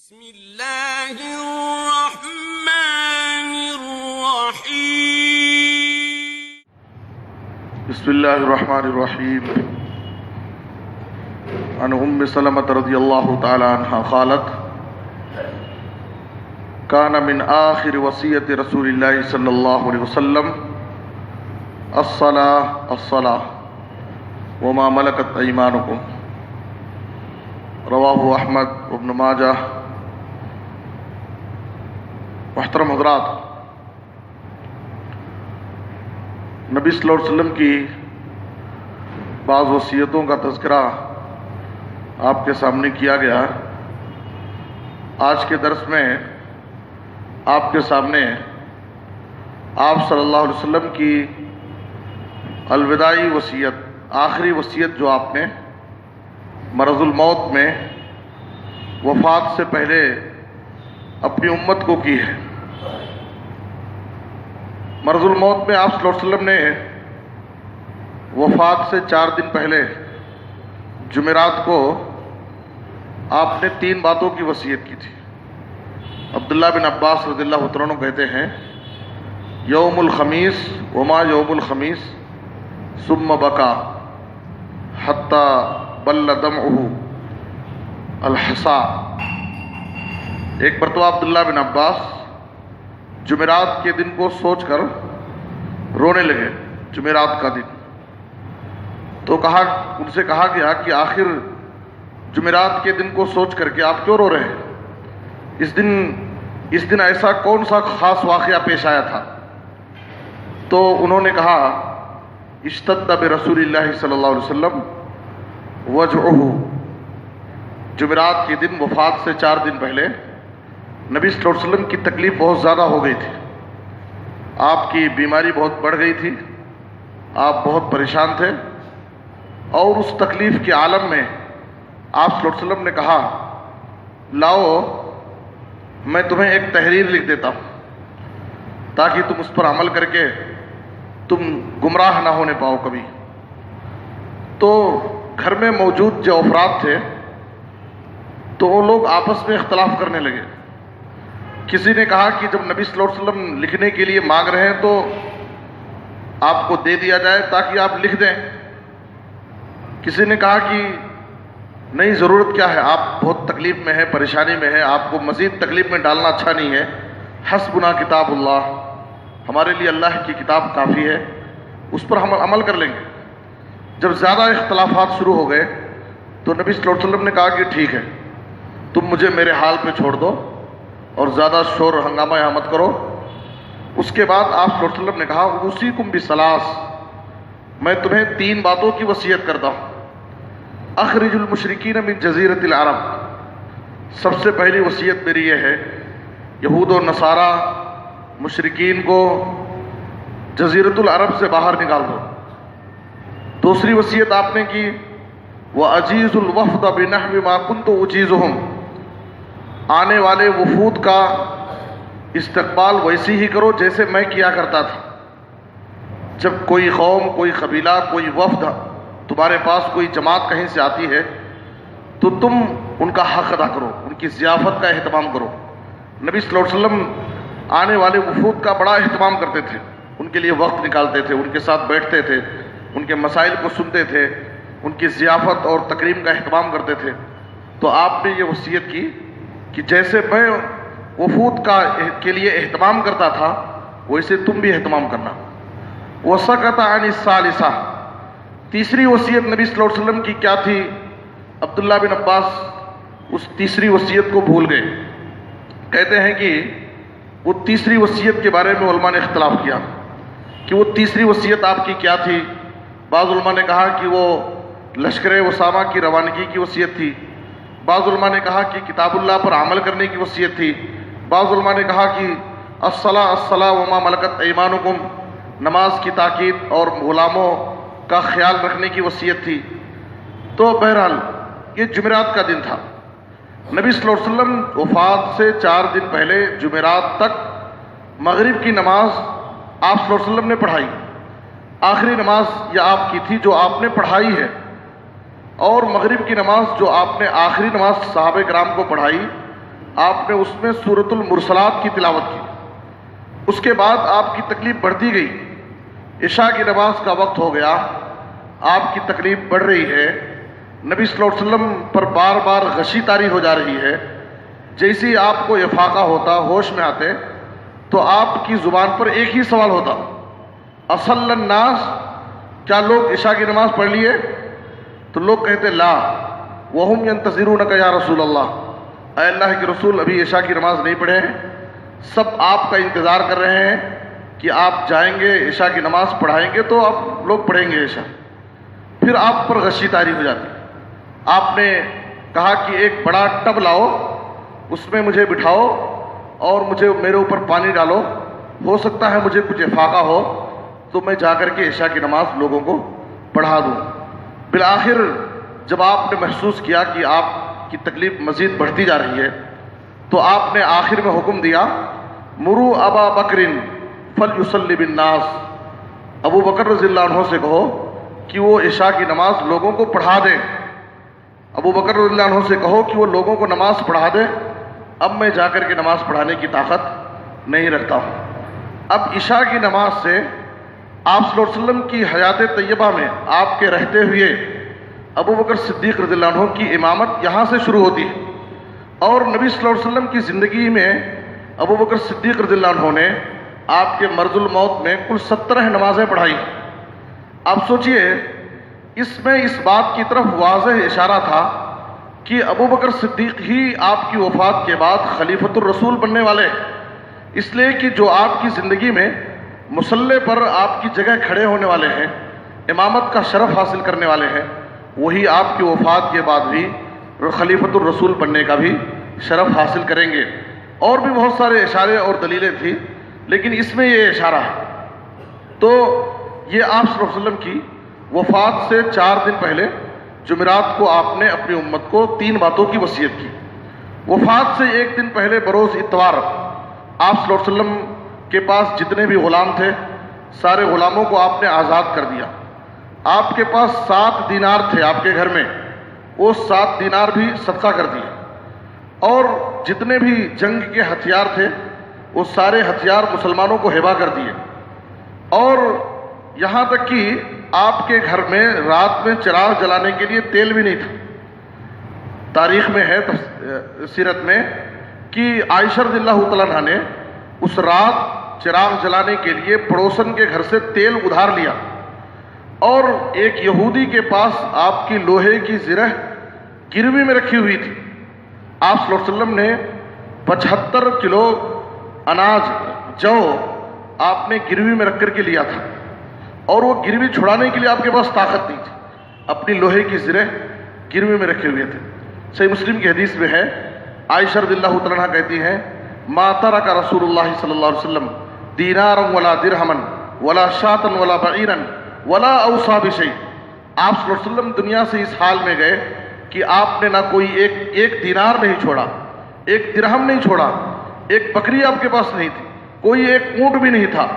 بسم اللہ الرحمن الرحیم بسم اللہ الرحمن الرحیم عن ام سلمۃ رضی اللہ تعالی عنہا قالت کان من آخر وصیت رسول اللہ صلی اللہ علیہ وسلم الصلاۃ الصلاۃ وما ملکت ایمانکم رواہ احمد وابن ماجہ۔ محترم حضرات، نبی صلی اللہ علیہ وسلم کی بعض وصیتوں کا تذکرہ آپ کے سامنے کیا گیا۔ آج کے درس میں آپ کے سامنے آپ صلی اللہ علیہ وسلم کی الوداعی وصیت، آخری وصیت جو آپ نے مرض الموت میں وفات سے پہلے اپنی امت کو کی ہے۔ مرض الموت میں آپ صلی اللہ علیہ وسلم نے وفات سے 4 دن پہلے جمعرات کو آپ نے 3 باتوں کی وصیت کی تھی۔ عبداللہ بن عباس رضی اللہ عنہ کہتے ہیں یوم الخمیس وما یوم الخمیس ثم بکا حتی بل دمعہ الحصا۔ ایک مرتبہ عبداللہ بن عباس جمعرات کے دن کو سوچ کر رونے لگے، جمعرات کا دن۔ تو ان سے کہا گیا کہ آخر جمعرات کے دن کو سوچ کر کے آپ کیوں رو رہے ہیں؟ اس دن ایسا کون سا خاص واقعہ پیش آیا تھا؟ تو انہوں نے کہا اشتد برسول اللہ صلی اللہ علیہ وسلم وجعہ۔ جمعرات کے دن وفات سے 4 دن پہلے نبی صلی اللہ علیہ وسلم کی تکلیف بہت زیادہ ہو گئی تھی، آپ کی بیماری بہت بڑھ گئی تھی، آپ بہت پریشان تھے، اور اس تکلیف کے عالم میں آپ صلی اللہ علیہ وسلم نے کہا لاؤ میں تمہیں ایک تحریر لکھ دیتا ہوں تاکہ تم اس پر عمل کر کے تم گمراہ نہ ہونے پاؤ کبھی۔ تو گھر میں موجود جو افراد تھے تو وہ لوگ آپس میں اختلاف کرنے لگے۔ کسی نے کہا کہ جب نبی صلی اللہ علیہ وسلم لکھنے کے لیے مانگ رہے ہیں تو آپ کو دے دیا جائے تاکہ آپ لکھ دیں۔ کسی نے کہا کہ نہیں، ضرورت کیا ہے، آپ بہت تکلیف میں ہیں، پریشانی میں ہیں، آپ کو مزید تکلیف میں ڈالنا اچھا نہیں ہے۔ حسبنا کتاب اللہ، ہمارے لیے اللہ کی کتاب کافی ہے، اس پر ہم عمل کر لیں گے۔ جب زیادہ اختلافات شروع ہو گئے تو نبی صلی اللہ علیہ وسلم نے کہا کہ ٹھیک ہے، تم مجھے میرے حال پہ چھوڑ دو اور زیادہ شور ہنگامہ یہاں مت کرو۔ اس کے بعد آپ صلی اللہ علیہ وسلم نے کہا اوصیکم بثلاث، میں تمہیں 3 باتوں کی وصیت کرتا ہوں۔ اخرج المشرکین من جزیرۃ العرب، سب سے پہلی وصیت میری یہ ہے یہود و نصارہ مشرکین کو جزیرۃ العرب سے باہر نکال دو۔ دوسری وصیت آپ نے کی وَأَجِيزُ الْوَفْدَ بِنَحْوِ مَا كُنْتُ أُجِيزُهُمْ، آنے والے وفود کا استقبال ویسی ہی کرو جیسے میں کیا کرتا تھا۔ جب کوئی قوم، کوئی قبیلہ، کوئی وفد تمہارے پاس، کوئی جماعت کہیں سے آتی ہے تو تم ان کا حق ادا کرو، ان کی ضیافت کا اہتمام کرو۔ نبی صلی اللہ علیہ وسلم آنے والے وفود کا بڑا اہتمام کرتے تھے، ان کے لیے وقت نکالتے تھے، ان کے ساتھ بیٹھتے تھے، ان کے مسائل کو سنتے تھے، ان کی ضیافت اور تکریم کا اہتمام کرتے تھے۔ تو آپ نے یہ وصیت کی کہ جیسے میں وفود کے لیے اہتمام کرتا تھا ویسے تم بھی اہتمام کرنا۔ وَسَكَتَ عَنِ الثَّالِثَةِ، تیسری وصیت نبی صلی اللہ علیہ وسلم کی کیا تھی؟ عبداللہ بن عباس اس تیسری وصیت کو بھول گئے۔ کہتے ہیں کہ وہ تیسری وصیت کے بارے میں علماء نے اختلاف کیا کہ وہ تیسری وصیت آپ کی کیا تھی۔ بعض علماء نے کہا کہ وہ لشکر اسامہ کی روانگی کی وصیت تھی، بعض علماء نے کہا کہ کتاب اللہ پر عمل کرنے کی وصیت تھی، بعض علماء نے کہا کہ الصلاۃ الصلاۃ وما ملکت ایمانکم، نماز کی تاکید اور غلاموں کا خیال رکھنے کی وصیت تھی۔ تو بہرحال یہ جمعرات کا دن تھا۔ نبی صلی اللہ علیہ وسلم وفات سے 4 دن پہلے جمعرات تک مغرب کی نماز آپ صلی اللہ علیہ وسلم نے پڑھائی، آخری نماز یہ آپ کی تھی جو آپ نے پڑھائی ہے۔ اور مغرب کی نماز جو آپ نے آخری نماز صحابہ کرام کو پڑھائی آپ نے اس میں سورۃ المرسلات کی تلاوت کی. اس کے بعد آپ کی تکلیف بڑھتی گئی. عشاء کی نماز کا وقت ہو گیا, آپ کی تکلیف بڑھ رہی ہے, نبی صلی اللہ علیہ وسلم پر بار بار غشی طاری ہو جا رہی ہے. جیسے ہی آپ کو افاقہ ہوتا, ہوش میں آتے, تو آپ کی زبان پر ایک ہی سوال ہوتا, اصل الناس, کیا لوگ عشاء کی نماز پڑھ لیے؟ تو لوگ کہتے لا وہم ینتظرونک یا رسول اللہ, اے اللہ کے رسول ابھی عشاء کی نماز نہیں پڑھے ہیں, سب آپ کا انتظار کر رہے ہیں کہ آپ جائیں گے عشاء کی نماز پڑھائیں گے تو آپ لوگ پڑھیں گے عشاء. پھر آپ پر غشی طاری ہو جاتی. آپ نے کہا کہ ایک بڑا ٹب لاؤ, اس میں مجھے بٹھاؤ اور میرے اوپر پانی ڈالو, ہو سکتا ہے مجھے کچھ افاقہ ہو تو میں جا کر کے عشاء کی نماز لوگوں کو پڑھا دوں. بالآخر جب آپ نے محسوس کیا کہ آپ کی تکلیف مزید بڑھتی جا رہی ہے, تو آپ نے آخر میں حکم دیا, مرو ابا بکر فلیصلی بالناس, ابو بکر رضی اللہ عنہ سے کہو کہ وہ عشاء کی نماز لوگوں کو پڑھا دیں. ابو بکر رضی اللہ عنہ سے کہو کہ وہ لوگوں کو نماز پڑھا دیں, اب میں جا کر کے نماز پڑھانے کی طاقت نہیں رکھتا ہوں. اب عشاء کی نماز سے آپ صلی اللہ علیہ وسلم کی حیات طیبہ میں آپ کے رہتے ہوئے ابو بکر صدیق رضی اللہ عنہ کی امامت یہاں سے شروع ہوتی ہے, اور نبی صلی اللہ علیہ وسلم کی زندگی میں ابو بکر صدیق رضی اللہ عنہ نے آپ کے مرض الموت میں کل 17 نمازیں پڑھائی. آپ سوچئے, اس میں اس بات کی طرف واضح اشارہ تھا کہ ابو بکر صدیق ہی آپ کی وفات کے بعد خلیفۃ الرسول بننے والے, اس لیے کہ جو آپ کی زندگی میں مصلی پر آپ کی جگہ کھڑے ہونے والے ہیں, امامت کا شرف حاصل کرنے والے ہیں, وہی آپ کی وفات کے بعد بھی خلیفۃ الرسول بننے کا بھی شرف حاصل کریں گے. اور بھی بہت سارے اشارے اور دلیلیں تھیں, لیکن اس میں یہ اشارہ ہے. تو یہ آپ صلی اللہ علیہ وسلم کی وفات سے 4 دن پہلے جمعرات کو آپ نے اپنی امت کو 3 باتوں کی وصیت کی. وفات سے 1 دن پہلے بروز اتوار آپ صلی اللہ علیہ وسلم کے پاس جتنے بھی غلام تھے سارے غلاموں کو آپ نے آزاد کر دیا. آپ کے پاس 7 دینار تھے آپ کے گھر میں, وہ 7 دینار بھی صدقہ کر دیے, اور جتنے بھی جنگ کے ہتھیار تھے وہ سارے ہتھیار مسلمانوں کو ہبہ کر دیے. اور یہاں تک کہ آپ کے گھر میں رات میں چراغ جلانے کے لیے تیل بھی نہیں تھا. تاریخ میں ہے سیرت میں کہ عائشہ رضی اللہ تعالیٰ عنہا نے اس رات چراغ جلانے کے لیے پڑوسن کے گھر سے تیل ادھار لیا, اور ایک یہودی کے پاس آپ کی لوہے کی زرہ گروی میں رکھی ہوئی تھی. آپ صلی اللہ علیہ وسلم نے 75 کلو اناج جو آپ نے گروی میں رکھ کر کے لیا تھا, اور وہ گروی چھڑانے کے لیے آپ کے پاس طاقت نہیں تھی, اپنی لوہے کی زرہ گروی میں رکھے ہوئے تھے. صحیح مسلم کی حدیث میں ہے, عائشہ رضی اللہ تعالیٰ عنہا کہتی ہیں, ما ترک رسول اللہ صلی اللہ علیہ وسلم دینارا ولا درہما ولا شاتا ولا بعیرا ولا اوصا بشیء. آپ صلی اللہ علیہ وسلم دنیا سے اس حال میں گئے کہ آپ نے نہ کوئی ایک دینار نہیں چھوڑا, ایک درہم نہیں چھوڑا, ایک بکری آپ کے پاس نہیں تھی, کوئی ایک اونٹ بھی نہیں تھا.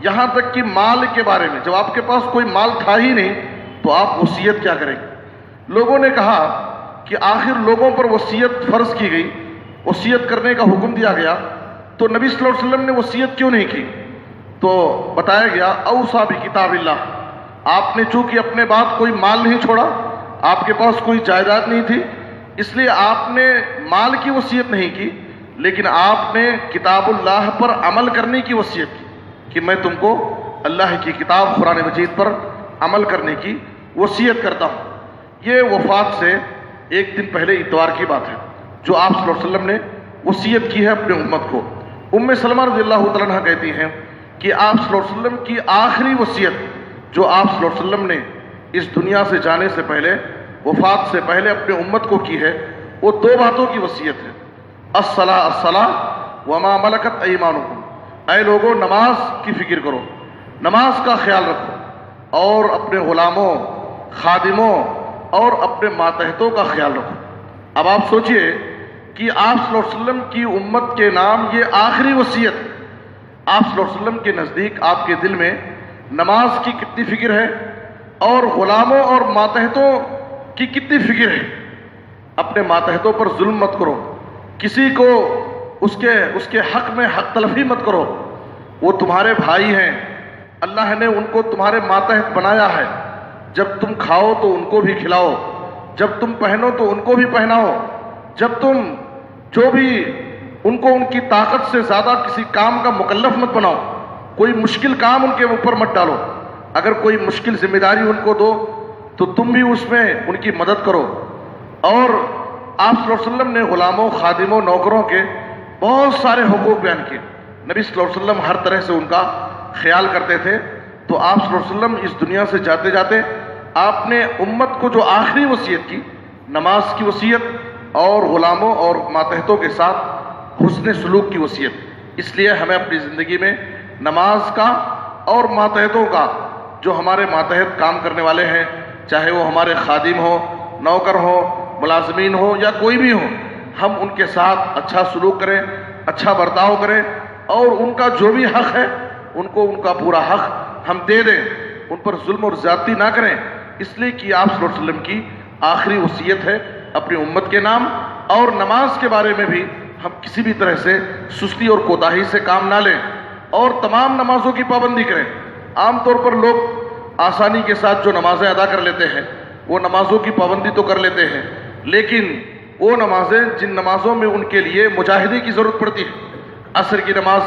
یہاں تک کہ مال کے بارے میں جب آپ کے پاس کوئی مال تھا ہی نہیں تو آپ وصیت کیا کریں گے؟ لوگوں نے کہا کہ آخر لوگوں پر وصیت فرض کی گئی, وصیت کرنے کا حکم دیا گیا, تو نبی صلی اللہ علیہ وسلم نے وصیت کیوں نہیں کی؟ تو بتایا گیا اوصا بکتاب اللہ, آپ نے چونکہ اپنے بعد کوئی مال نہیں چھوڑا, آپ کے پاس کوئی جائیداد نہیں تھی, اس لیے آپ نے مال کی وصیت نہیں کی, لیکن آپ نے کتاب اللہ پر عمل کرنے کی وصیت کی کہ میں تم کو اللہ کی کتاب قرآن مجید پر عمل کرنے کی وصیت کرتا ہوں. یہ وفات سے 1 دن پہلے اتوار کی بات ہے جو آپ صلی اللہ علیہ وسلم نے وصیت کی ہے اپنے امت کو. ام سلمہ رضی اللہ تعالیٰ عنہ کہتی ہیں کہ آپ صلی اللہ علیہ وسلم کی آخری وصیت جو آپ صلی اللہ علیہ وسلم نے اس دنیا سے جانے سے پہلے, وفات سے پہلے اپنے امت کو کی ہے, وہ 2 باتوں کی وصیت ہے. الصلاۃ الصلاۃ وما ملکت ایمانکم, اے لوگوں نماز کی فکر کرو, نماز کا خیال رکھو, اور اپنے غلاموں, خادموں اور اپنے ماتحتوں کا خیال رکھو. اب آپ سوچئے کہ آپ صلی اللہ علیہ وسلم کی امت کے نام یہ آخری وصیت, آپ صلی اللہ علیہ وسلم کے نزدیک آپ کے دل میں نماز کی کتنی فکر ہے اور غلاموں اور ماتحتوں کی کتنی فکر ہے. اپنے ماتحتوں پر ظلم مت کرو, کسی کو اس کے حق میں حق تلفی مت کرو. وہ تمہارے بھائی ہیں، اللہ نے ان کو تمہارے ماتحت بنایا ہے. جب تم کھاؤ تو ان کو بھی کھلاؤ، جب تم پہنو تو ان کو بھی پہناؤ، جب تم جو بھی ان کو ان کی طاقت سے زیادہ کسی کام کا مکلف مت بناؤ. کوئی مشکل کام ان کے اوپر مت ڈالو. اگر کوئی مشکل ذمہ داری ان کو دو تو تم بھی اس میں ان کی مدد کرو. اور آپ صلی اللہ علیہ وسلم نے غلاموں، خادموں، نوکروں کے بہت سارے حقوق بیان کیے. نبی صلی اللہ علیہ وسلم ہر طرح سے ان کا خیال کرتے تھے. تو آپ صلی اللہ علیہ وسلم اس دنیا سے جاتے جاتے آپ نے امت کو جو آخری وصیت کی، نماز کی وصیت اور غلاموں اور ماتحتوں کے ساتھ حسن سلوک کی وصیت. اس لیے ہمیں اپنی زندگی میں نماز کا اور ماتحتوں کا، جو ہمارے ماتحت کام کرنے والے ہیں، چاہے وہ ہمارے خادم ہوں، نوکر ہوں، ملازمین ہوں یا کوئی بھی ہوں، ہم ان کے ساتھ اچھا سلوک کریں، اچھا برتاؤ کریں اور ان کا جو بھی حق ہے ان کو ان کا پورا حق ہم دے دیں. ان پر ظلم اور زیادتی نہ کریں، اس لیے کہ آپ صلی اللہ علیہ وسلم کی آخری وصیت ہے اپنی امت کے نام. اور نماز کے بارے میں بھی ہم کسی بھی طرح سے سستی اور کوتاہی سے کام نہ لیں اور تمام نمازوں کی پابندی کریں. عام طور پر لوگ آسانی کے ساتھ جو نمازیں ادا کر لیتے ہیں وہ نمازوں کی پابندی تو کر لیتے ہیں، لیکن وہ نمازیں جن نمازوں میں ان کے لیے مجاہدے کی ضرورت پڑتی ہے، عصر کی نماز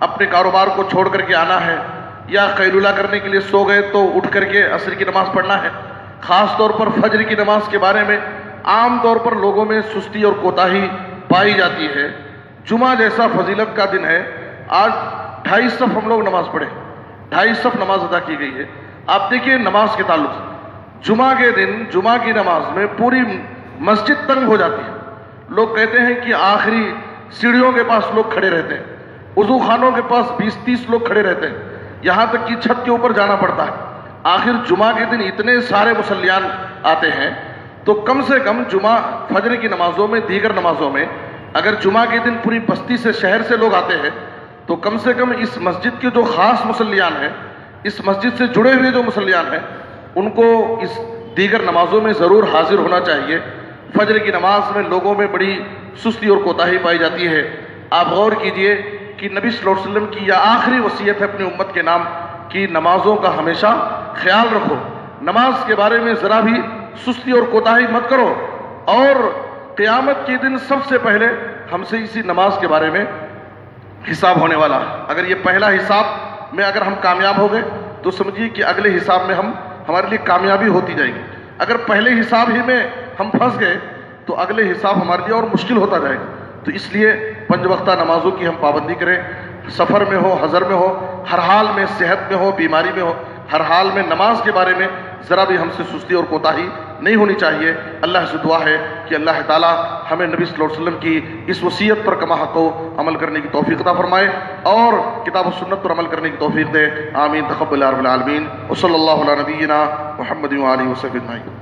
اپنے کاروبار کو چھوڑ کر کے آنا ہے، یا قیلولہ کرنے کے لیے سو گئے تو اٹھ کر کے عصر کی نماز پڑھنا ہے. خاص طور پر فجر کی نماز کے بارے میں عام طور پر لوگوں میں سستی اور کوتاہی پائی جاتی ہے. جمعہ جیسا فضیلت کا دن ہے، آج 2.5 صف ہم لوگ نماز پڑھے، 2.5 صف نماز ادا کی گئی ہے. آپ دیکھیے نماز کے تعلق سے جمعہ کے دن جمعہ کی نماز میں پوری مسجد تنگ ہو جاتی ہے. لوگ کہتے ہیں کہ آخری سیڑھیوں کے پاس لوگ کھڑے رہتے ہیں، وضو خانوں کے پاس 20-30 لوگ کھڑے رہتے ہیں، یہاں تک کہ چھت کے اوپر جانا پڑتا ہے. آخر جمعہ کے دن اتنے سارے مصلیان آتے ہیں تو کم سے کم جمعہ فجر کی نمازوں میں، دیگر نمازوں میں اگر جمعہ کے دن پوری بستی سے، شہر سے لوگ آتے ہیں تو کم سے کم اس مسجد کے جو خاص مصلیان ہیں، اس مسجد سے جڑے ہوئے جو مصلیان ہیں، ان کو اس دیگر نمازوں میں ضرور حاضر ہونا چاہیے. فجر کی نماز میں لوگوں میں بڑی سستی اور کوتاہی پائی جاتی ہے. آپ غور کیجئے کہ نبی صلی اللہ علیہ وسلم کی یہ آخری وصیت ہے اپنی امت کے نام کہ نمازوں کا ہمیشہ خیال رکھو، نماز کے بارے میں ذرا بھی سستی اور کوتاہی مت کرو. اور قیامت کے دن سب سے پہلے ہم سے اسی نماز کے بارے میں حساب ہونے والا ہے. اگر یہ پہلا حساب میں اگر ہم کامیاب ہو گئے تو سمجھیے کہ اگلے حساب میں ہمارے لیے کامیابی ہوتی جائے گی. اگر پہلے حساب ہی میں ہم پھنس گئے تو اگلے حساب ہمارے لیے اور مشکل ہوتا جائے گا. تو اس لیے 5 وقتہ نمازوں کی ہم پابندی کریں، سفر میں ہو، حضر میں ہو، ہر حال میں، صحت میں ہو، بیماری میں ہو، ہر حال میں نماز کے بارے میں ذرا بھی ہم سے سستی اور کوتاہی نہیں ہونی چاہیے. اللہ سے دعا ہے کہ اللہ تعالیٰ ہمیں نبی صلی اللہ علیہ وسلم کی اس وصیت پر کما حق عمل کرنے کی توفیق عطا فرمائے اور کتاب و سنت پر عمل کرنے کی توفیق دے. آمین. تقبل یا رب العالمین. وصلی اللہ علی نبینا محمد و آلہ وصحبہ اجمعین.